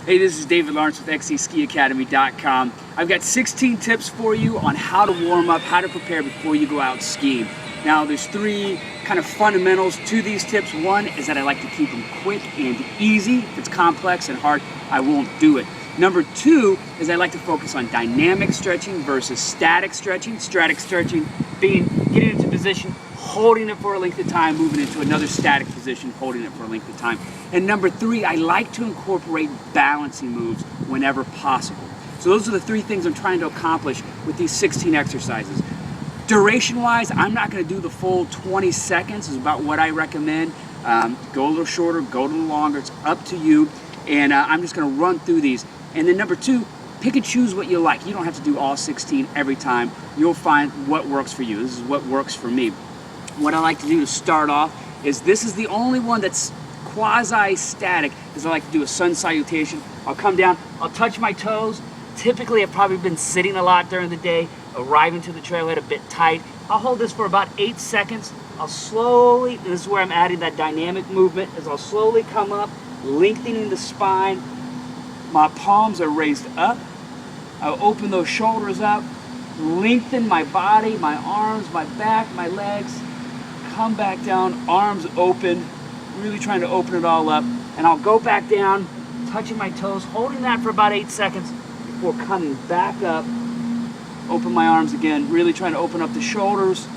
Hey, this is David Lawrence with XCSkiAcademy.com. I've got 16 tips for you on how to warm up, how to prepare before you go out skiing. Now, there's three kind of fundamentals to these tips. One is that I like to keep them quick and easy. If it's complex and hard, I won't do it. Number two is I like to focus on dynamic stretching versus static stretching. Static stretching being getting into position, holding it for a length of time, moving into another static position, holding it for a length of time. And number three, I like to incorporate balancing moves whenever possible. So those are the three things I'm trying to accomplish with these 16 exercises. Duration-wise, I'm not going to do the full 20 seconds is about what I recommend. Go a little shorter, go a little longer, it's up to you. And I'm just going to run through these. And then number two, pick and choose what you like. You don't have to do all 16 every time. You'll find what works for you. This is what works for me. What I like to do to start off is this is the only one that's quasi-static, is I like to do a sun salutation. I'll come down, I'll touch my toes. Typically, I've probably been sitting a lot during the day, arriving to the trailhead a bit tight. I'll hold this for about 8 seconds. I'll slowly, this is where I'm adding that dynamic movement, is I'll slowly come up, lengthening the spine. My palms are raised up. I'll open those shoulders up, lengthen my body, my arms, my back, my legs. Come back down, arms open, really trying to open it all up. And I'll go back down, touching my toes, holding that for about 8 seconds before coming back up. Open my arms again, really trying to open up the shoulders.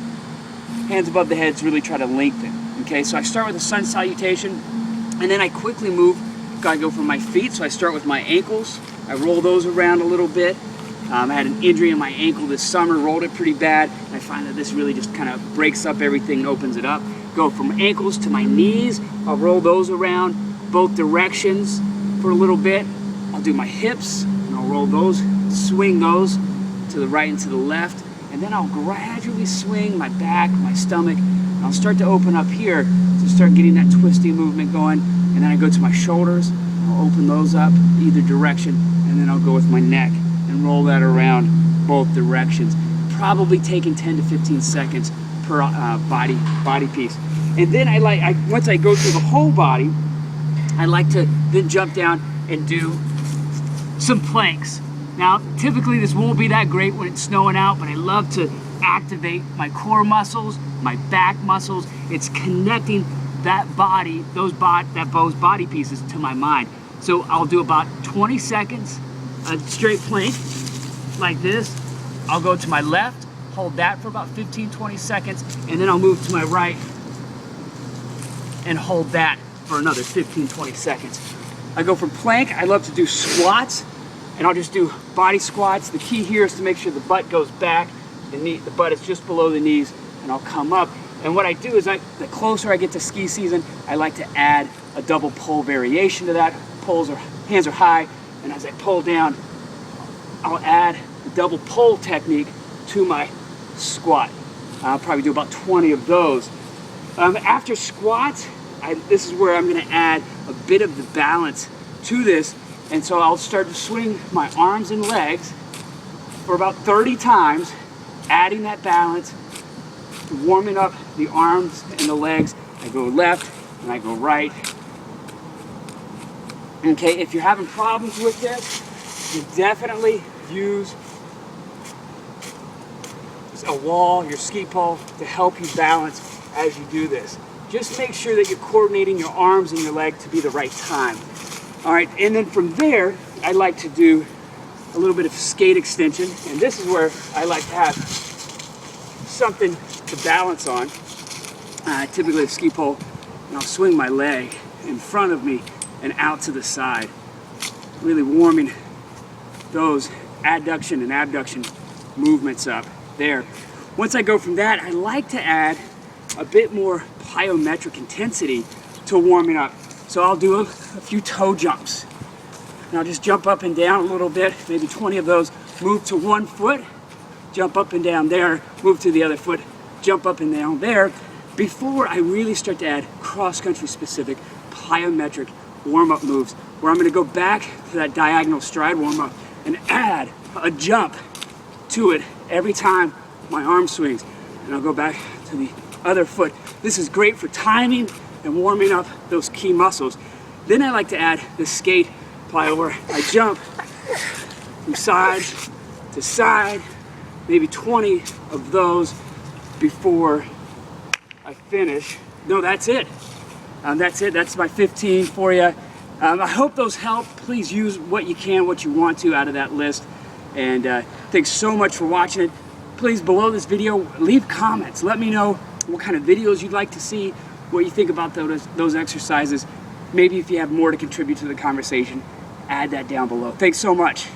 Hands above the head to really try to lengthen. Okay, so I start with a sun salutation, and then I quickly move. Gotta go from my feet, so I start with my ankles. I roll those around a little bit. I had an injury in my ankle this summer, rolled it pretty bad. And I find that this really just kind of breaks up everything and opens it up. Go from ankles to my knees. I'll roll those around both directions for a little bit. I'll do my hips, and I'll roll those, swing those to the right and to the left. And then I'll gradually swing my back, my stomach, and I'll start to open up here to start getting that twisty movement going. And then I go to my shoulders, I'll open those up either direction, and then I'll go with my neck and roll that around both directions. Probably taking 10 to 15 seconds per body piece. And then once I go through the whole body, I like to then jump down and do some planks. Now, typically this won't be that great when it's snowing out, but I love to activate my core muscles, my back muscles. It's connecting that body, those body pieces to my mind. So I'll do about 20 seconds, a straight plank like this. I'll go to my left, hold that for about 15-20 seconds, and then I'll move to my right and hold that for another 15-20 seconds. I go from plank, I love to do squats, and I'll just do body squats. The key here is to make sure the butt goes back, the butt is just below the knees, and I'll come up. And what I do is, the closer I get to ski season, I like to add a double pull variation to that. Hands are high, and as I pull down, I'll add the double pull technique to my squat. I'll probably do about 20 of those. After squats, this is where I'm going to add a bit of the balance to this. And so I'll start to swing my arms and legs for about 30 times, adding that balance, warming up the arms and the legs. I go left and I go right. Okay, if you're having problems with this, you definitely use a wall, your ski pole, to help you balance as you do this. Just make sure that you're coordinating your arms and your leg to be the right time. All right, and then from there, I like to do a little bit of skate extension, and this is where I like to have something to balance on. Typically a ski pole, and I'll swing my leg in front of me and out to the side, really warming those adduction and abduction movements up there. Once I go from that, I like to add a bit more plyometric intensity to warming up. So I'll do a few toe jumps. And I'll just jump up and down a little bit, maybe 20 of those. Move to one foot, jump up and down there, move to the other foot, jump up and down there, before I really start to add cross-country specific plyometric warm-up moves, where I'm going to go back to that diagonal stride warm-up and add a jump to it every time my arm swings. And I'll go back to the other foot. This is great for timing and warming up those key muscles. Then I like to add the skate plyo where I jump from side to side, maybe 20 of those before I finish. No, that's it. That's it. That's my 15 for you. I hope those help. Please use what you can, what you want to out of that list. And thanks so much for watching it. Please, below this video, leave comments. Let me know what kind of videos you'd like to see, what you think about those exercises. Maybe if you have more to contribute to the conversation, add that down below. Thanks so much.